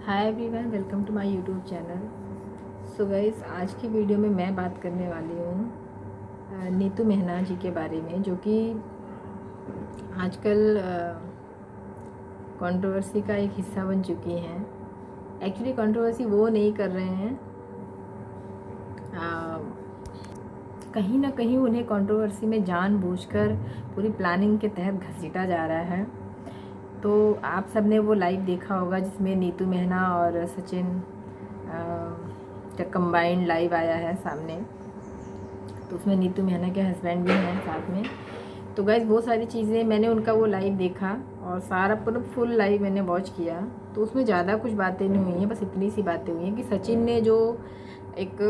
Hi everyone, welcome to my YouTube channel. So guys, आज की video में मैं बात करने वाली हूँ नीतू मेहना जी के बारे में, जो कि आजकल कंट्रोवर्सी का एक हिस्सा बन चुकी हैं। एक्चुअली कंट्रोवर्सी वो नहीं कर रहे हैं, कहीं ना कहीं उन्हें कंट्रोवर्सी में जानबूझकर पूरी प्लानिंग के तहत घसीटा जा रहा है। तो आप सब ने वो लाइव देखा होगा जिसमें नीतू मेहना और सचिन का कंबाइंड लाइव आया है सामने। तो उसमें नीतू मेहना के हस्बैंड भी हैं साथ में। तो गाइस, बहुत सारी चीज़ें मैंने उनका वो लाइव देखा और सारा पूरा फुल लाइव मैंने वॉच किया। तो उसमें ज़्यादा कुछ बातें नहीं हुई हैं, बस इतनी सी बातें हुई हैं कि सचिन ने जो एक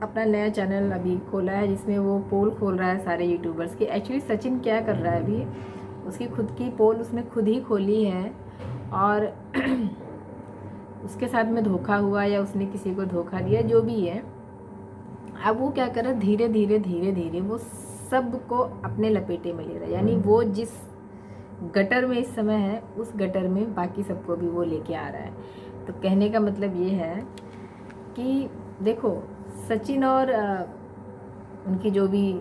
अपना नया चैनल अभी खोला है जिसमें वो पोल खोल रहा है सारे यूट्यूबर्स की। एक्चुअली सचिन क्या कर रहा है, अभी उसकी खुद की पोल उसने खुद ही खोली है और उसके साथ में धोखा हुआ या उसने किसी को धोखा दिया, जो भी है, अब वो क्या कर रहा है, धीरे धीरे वो सबको अपने लपेटे में ले रहा है। यानी वो जिस गटर में इस समय है, उस गटर में बाकी सबको भी वो लेके आ रहा है। तो कहने का मतलब ये है कि देखो, सचिन और उनकी जो भी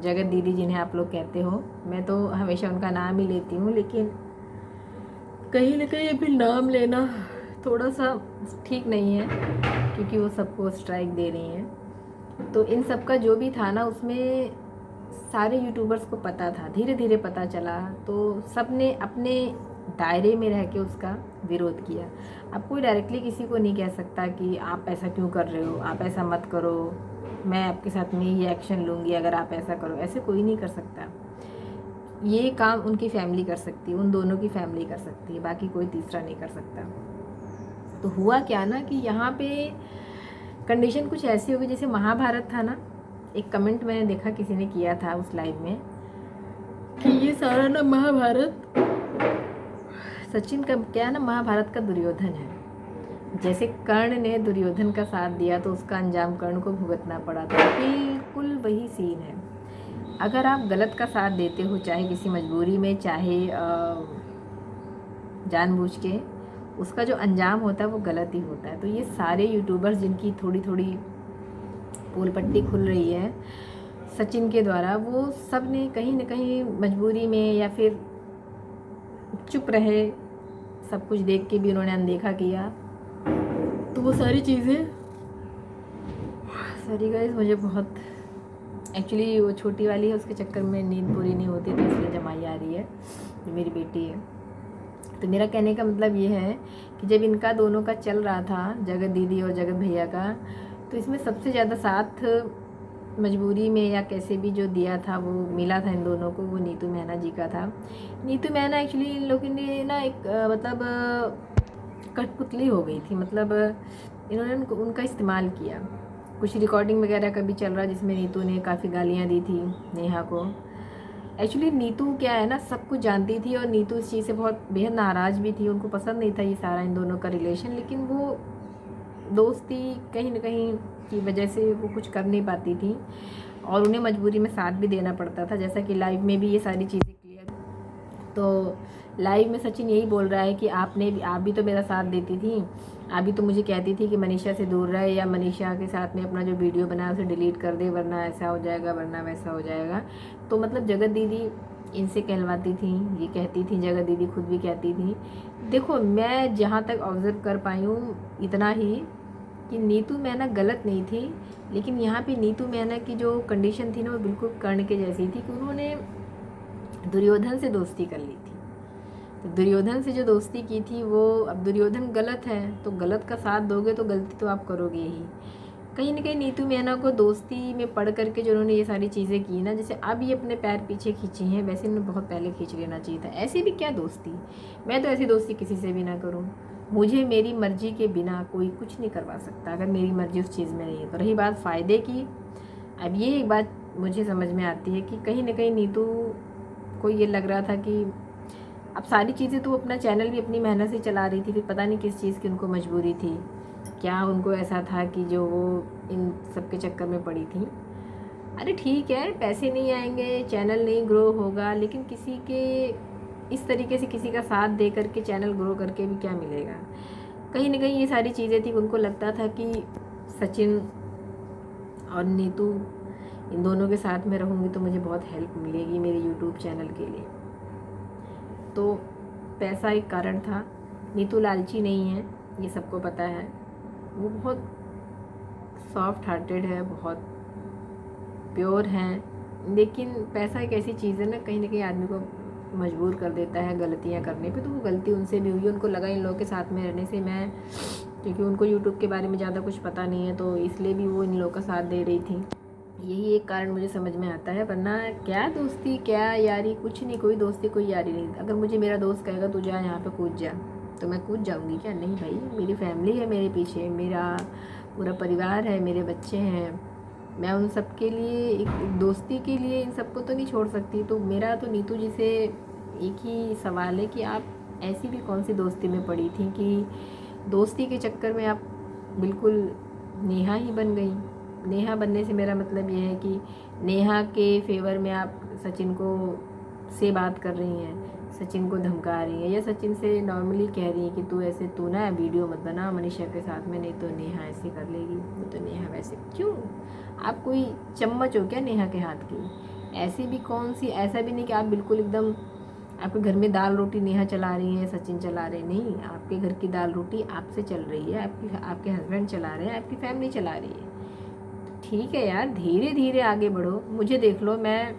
जगत दीदी जिन्हें आप लोग कहते हो, मैं तो हमेशा उनका नाम ही लेती हूँ, लेकिन कहीं ना कहीं अभी नाम लेना थोड़ा सा ठीक नहीं है, क्योंकि वो सबको स्ट्राइक दे रही हैं। तो इन सब का जो भी था ना, उसमें सारे यूट्यूबर्स को पता था, धीरे धीरे पता चला, तो सब ने अपने दायरे में रह के उसका विरोध किया। अब कोई डायरेक्टली किसी को नहीं कह सकता कि आप ऐसा क्यों कर रहे हो, आप ऐसा मत करो, मैं आपके साथ में ये एक्शन लूँगी अगर आप ऐसा करो। ऐसे कोई नहीं कर सकता। ये काम उनकी फैमिली कर सकती है, उन दोनों की फैमिली कर सकती है, बाकी कोई तीसरा नहीं कर सकता। तो हुआ क्या ना कि यहाँ पे कंडीशन कुछ ऐसी होगी जैसे महाभारत था ना। एक कमेंट मैंने देखा किसी ने किया था उस लाइव में कि ये सारा ना महाभारत सचिन का क्या है ना, महाभारत का दुर्योधन है। जैसे कर्ण ने दुर्योधन का साथ दिया तो उसका अंजाम कर्ण को भुगतना पड़ा था, बिल्कुल वही सीन है। अगर आप गलत का साथ देते हो, चाहे किसी मजबूरी में, चाहे जानबूझ के, उसका जो अंजाम होता है वो गलत ही होता है। तो ये सारे यूट्यूबर्स जिनकी थोड़ी थोड़ी पोल पट्टी खुल रही है सचिन के द्वारा, वो सब ने कहीं ना कहीं मजबूरी में या फिर चुप रहे, सब कुछ देख के भी उन्होंने अनदेखा किया। तो वो सारी चीज़ें, सॉरी गाइस, मुझे बहुत एक्चुअली वो छोटी वाली है, उसके चक्कर में नींद पूरी नहीं होती, तो इसलिए जमाई आ रही है, जो मेरी बेटी है। तो मेरा कहने का मतलब ये है कि जब इनका दोनों का चल रहा था, जगत दीदी और जगत भैया का, तो इसमें सबसे ज़्यादा साथ मजबूरी में या कैसे भी जो दिया था, वो मिला था इन दोनों को, वो नीतू मेहना जी का था। नीतू मेहना एक्चुअली इन लोगों ने ना एक कठपुतली हो गई थी। मतलब इन्होंने उनका इस्तेमाल किया। कुछ रिकॉर्डिंग वगैरह का भी चल रहा जिसमें नीतू ने काफ़ी गालियाँ दी थी नेहा को। एक्चुअली नीतू क्या है ना, सब कुछ जानती थी और नीतू इस चीज़ से बहुत बेहद नाराज़ भी थी। उनको पसंद नहीं था ये सारा इन दोनों का रिलेशन, लेकिन वो दोस्ती कहीं ना कहीं की वजह से वो कुछ कर नहीं पाती थी और उन्हें मजबूरी में साथ भी देना पड़ता था। जैसा कि लाइव में भी ये सारी चीज़ें क्लियर। तो लाइव में सचिन यही बोल रहा है कि आप भी तो मेरा साथ देती थी, आप भी तो मुझे कहती थी कि मनीषा से दूर रहे या मनीषा के साथ में अपना जो वीडियो बनाया उसे डिलीट कर दे, वरना ऐसा हो जाएगा, वरना वैसा हो जाएगा। तो मतलब जगत दीदी इनसे कहलवाती थी, ये कहती थी, जगत दीदी खुद भी कहती थी। देखो, मैं जहाँ तक ऑब्ज़र्व कर पाई हूँ इतना ही कि नीतू मेहना गलत नहीं थी, लेकिन यहाँ पे नीतू मेहना की जो कंडीशन थी ना, वो बिल्कुल कर्ण के जैसी थी कि उन्होंने दुर्योधन से दोस्ती कर ली थी। तो दुर्योधन से जो दोस्ती की थी, वो, अब दुर्योधन गलत है तो गलत का साथ दोगे तो गलती तो आप करोगे ही। कहीं ना कहीं नीतू मेहना को दोस्ती में पढ़ करके जो उन्होंने ये सारी चीज़ें की ना, जैसे अब ये अपने पैर पीछे खींची हैं, वैसे इन्हें बहुत पहले खींच लेना चाहिए था। ऐसे भी क्या दोस्ती, मैं तो ऐसी दोस्ती किसी से भी ना करूँ। मुझे मेरी मर्जी के बिना कोई कुछ नहीं करवा सकता, अगर मेरी मर्जी उस चीज़ में नहीं है। तो रही बात फ़ायदे की, अब ये एक बात मुझे समझ में आती है कि कहीं ना कहीं नीतू को ये लग रहा था कि अब सारी चीज़ें तो अपना चैनल भी अपनी मेहनत से चला रही थी, फिर पता नहीं किस चीज़ की उनको मजबूरी थी, क्या उनको ऐसा था कि जो वो इन सब के चक्कर में पड़ी थी। अरे ठीक है, पैसे नहीं आएंगे, चैनल नहीं ग्रो होगा, लेकिन किसी के इस तरीके से किसी का साथ दे करके चैनल ग्रो करके भी क्या मिलेगा। कहीं ना कहीं ये सारी चीज़ें थी, उनको लगता था कि सचिन और नीतू इन दोनों के साथ में रहूँगी तो मुझे बहुत हेल्प मिलेगी मेरे यूट्यूब चैनल के लिए। तो पैसा एक कारण था। नीतू लालची नहीं है, ये सबको पता है। वो बहुत सॉफ्ट हार्टेड है, बहुत प्योर हैं। लेकिन पैसा एक ऐसी चीज़ है ना, कहीं ना कहीं आदमी को मजबूर कर देता है गलतियाँ करने पे। तो वो गलती उनसे भी हुई। उनको लगा इन लोगों के साथ में रहने से मैं, क्योंकि उनको यूट्यूब के बारे में ज़्यादा कुछ पता नहीं है, तो इसलिए भी वो इन लोगों का साथ दे रही थी। यही एक कारण मुझे समझ में आता है, वरना क्या दोस्ती क्या यारी, कुछ नहीं, कोई दोस्ती कोई यारी नहीं। अगर मुझे मेरा दोस्त कहेगा तू जा यहाँ पे कूद जा, तो मैं कूद जाऊँगी क्या? नहीं भाई, मेरी फैमिली है मेरे पीछे, मेरा पूरा परिवार है, मेरे बच्चे हैं। मैं उन सब के लिए एक दोस्ती के लिए इन सबको तो नहीं छोड़ सकती। तो मेरा तो नीतू जी से एक ही सवाल है कि आप ऐसी भी कौन सी दोस्ती में पड़ी थी कि दोस्ती के चक्कर में आप बिल्कुल नेहा ही बन गई। नेहा बनने से मेरा मतलब ये है कि नेहा के फेवर में आप सचिन को से बात कर रही हैं, सचिन को धमका रही हैं, या सचिन से नॉर्मली कह रही हैं कि तू ऐसे, तू ना वीडियो मत बना मनीषा के साथ में, नहीं तो नेहा ऐसे कर लेगी, नहीं तो नेहा वैसे। क्यों? आप कोई चम्मच हो क्या नेहा के हाथ की? ऐसी भी कौन सी, ऐसा भी नहीं कि आप बिल्कुल एकदम आपके घर में दाल रोटी नेहा चला रही हैं, सचिन चला रहे, नहीं। आपके घर की दाल रोटी आपसे चल रही है, आपके हस्बैंड चला रहे हैं, आपकी फैमिली चला रही है। ठीक है यार, धीरे धीरे आगे बढ़ो। मुझे देख लो, मैं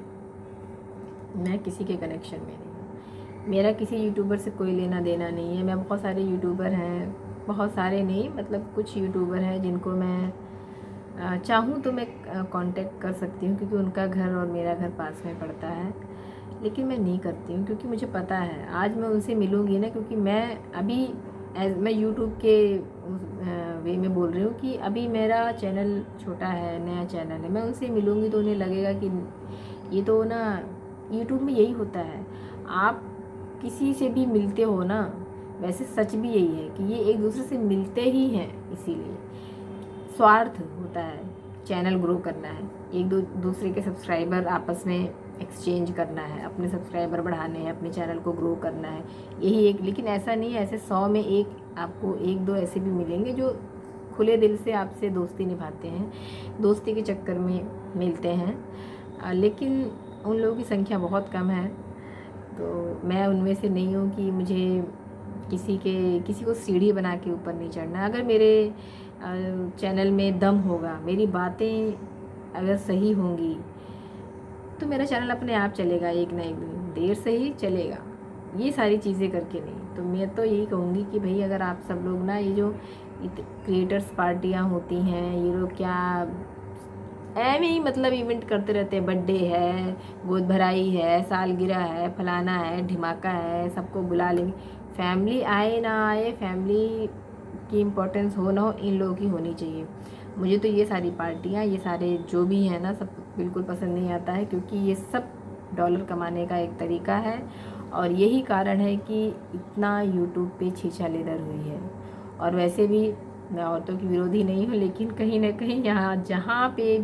किसी के कनेक्शन में नहीं हूँ। मेरा किसी यूट्यूबर से कोई लेना देना नहीं है। मैं बहुत सारे यूट्यूबर हैं, बहुत सारे नहीं, मतलब कुछ यूट्यूबर हैं जिनको मैं चाहूँ तो मैं कांटेक्ट कर सकती हूँ, क्योंकि उनका घर और मेरा घर पास में पड़ता है। लेकिन मैं नहीं करती हूँ, क्योंकि मुझे पता है आज मैं उनसे मिलूँगी ना, क्योंकि मैं अभी मैं यूट्यूब के वे में बोल रही हूँ कि अभी मेरा चैनल छोटा है, नया चैनल है। मैं उनसे मिलूँगी तो उन्हें लगेगा कि ये तो ना, यूट्यूब में यही होता है, आप किसी से भी मिलते हो ना, वैसे सच भी यही है कि ये एक दूसरे से मिलते ही हैं। इसीलिए स्वार्थ होता है, चैनल ग्रो करना है, एक दूसरे के सब्सक्राइबर आपस में एक्सचेंज करना है, अपने सब्सक्राइबर बढ़ाने हैं, अपने चैनल को ग्रो करना है, यही एक। लेकिन ऐसा नहीं है, ऐसे 100 में एक आपको 1-2 ऐसे भी मिलेंगे जो खुले दिल से आपसे दोस्ती निभाते हैं, दोस्ती के चक्कर में मिलते हैं। लेकिन उन लोगों की संख्या बहुत कम है। तो मैं उनमें से नहीं हूँ कि मुझे किसी को सीढ़ी बना के ऊपर नहीं चढ़ना। अगर मेरे चैनल में दम होगा, मेरी बातें अगर सही होंगी, तो मेरा चैनल अपने आप चलेगा, एक ना एक दिन, देर से ही चलेगा, ये सारी चीज़ें करके नहीं। तो मैं तो यही कहूँगी कि भाई अगर आप सब लोग ना, ये जो क्रिएटर्स पार्टियाँ होती हैं, ये लोग क्या ऐਵੇਂ ही मतलब इवेंट करते रहते हैं, बर्थडे है, गोद भराई है, सालगिरह है, फलाना है, ढिमाका है, सबको बुला लेंगे। फैमिली आए ना आए, फैमिली की इम्पोर्टेंस हो ना हो, इन लोगों की होनी चाहिए। मुझे तो ये सारी पार्टियाँ, ये सारे जो भी है ना, सब बिल्कुल पसंद नहीं आता है, क्योंकि ये सब डॉलर कमाने का एक तरीका है। और यही कारण है कि इतना यूट्यूब पे छीछालेदर हुई है। और वैसे भी मैं औरतों की विरोधी नहीं हूँ, लेकिन कहीं ना कहीं यहाँ जहाँ पे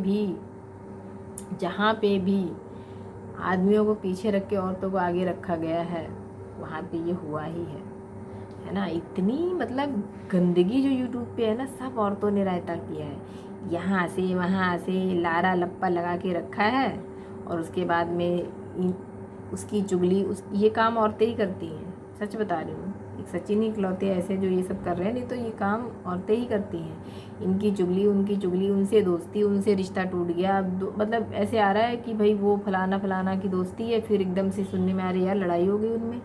भी आदमियों को पीछे रख के औरतों को आगे रखा गया है, वहाँ पे ये हुआ ही है ना। इतनी मतलब गंदगी जो यूट्यूब पे है ना, सब औरतों ने रायता किया है, यहाँ से वहाँ से लारा लप्पा लगा के रखा है। और उसके बाद में उसकी चुगली, ये काम औरतें ही करती हैं, सच बता रही हूँ। एक सचिन ही इकलौते ऐसे जो ये सब कर रहे हैं, नहीं तो ये काम औरतें ही करती हैं। इनकी चुगली, उनकी चुगली, उनसे दोस्ती, उनसे रिश्ता टूट गया, मतलब ऐसे आ रहा है कि भाई वो फलाना फलाना की दोस्ती है, फिर एकदम से सुनने में आ रही है यार लड़ाई हो गई उनमें।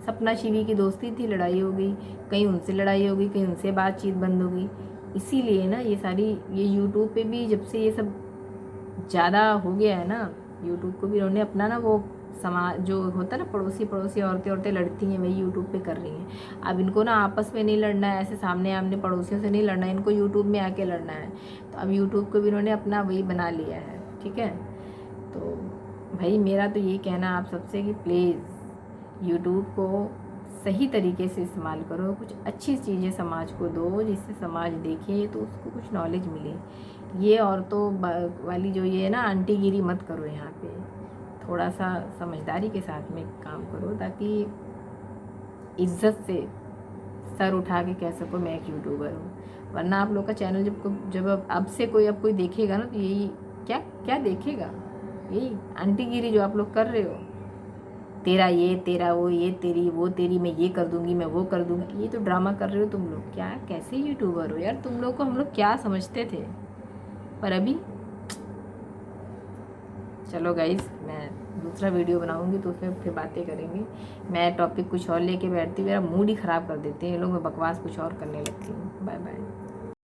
सपना शिवी की दोस्ती थी, लड़ाई हो गई, कहीं उनसे लड़ाई हो गई, कहीं उनसे बातचीत बंद हो गई। इसीलिए ना ये यूट्यूब पे भी जब से ये सब ज़्यादा हो गया है ना, यूट्यूब को भी उन्होंने अपना ना वो समाज जो होता है ना, पड़ोसी औरतें लड़ती हैं, वही यूट्यूब पे कर रही हैं। अब इनको ना आपस में नहीं लड़ना है, ऐसे सामने आमने पड़ोसियों से नहीं लड़ना है, इनको यूट्यूब में आके लड़ना है। तो अब यूट्यूब को भी इन्होंने अपना वही बना लिया है, ठीक है। तो भाई मेरा तो यही कहना आप सबसे कि प्लीज़ यूट्यूब को सही तरीके से इस्तेमाल करो, कुछ अच्छी चीज़ें समाज को दो, जिससे समाज देखे तो उसको कुछ नॉलेज मिले। ये औरतों वाली जो ये है ना, आंटीगिरी मत करो यहाँ पे, थोड़ा सा समझदारी के साथ में काम करो, ताकि इज्जत से सर उठा के कह सको मैं एक यूट्यूबर हूँ। वरना आप लोग का चैनल जब अब से कोई अब कोई देखेगा ना तो यही क्या क्या देखेगा, यही आंटीगिरी जो आप लोग कर रहे हो, तेरा ये तेरा वो, ये तेरी वो तेरी, मैं ये कर दूंगी मैं वो कर दूंगी, ये तो ड्रामा कर रहे हो तुम लोग। क्या कैसे यूट्यूबर हो यार, तुम लोग को हम लोग क्या समझते थे, पर अभी चलो गाइस, मैं दूसरा वीडियो बनाऊंगी तो उसमें फिर बातें करेंगे। मैं टॉपिक कुछ और लेके बैठती हूँ, मेरा मूड ही ख़राब कर देते हैं ये लोग, मैं बकवास कुछ और करने लगती हूँ। Bye bye.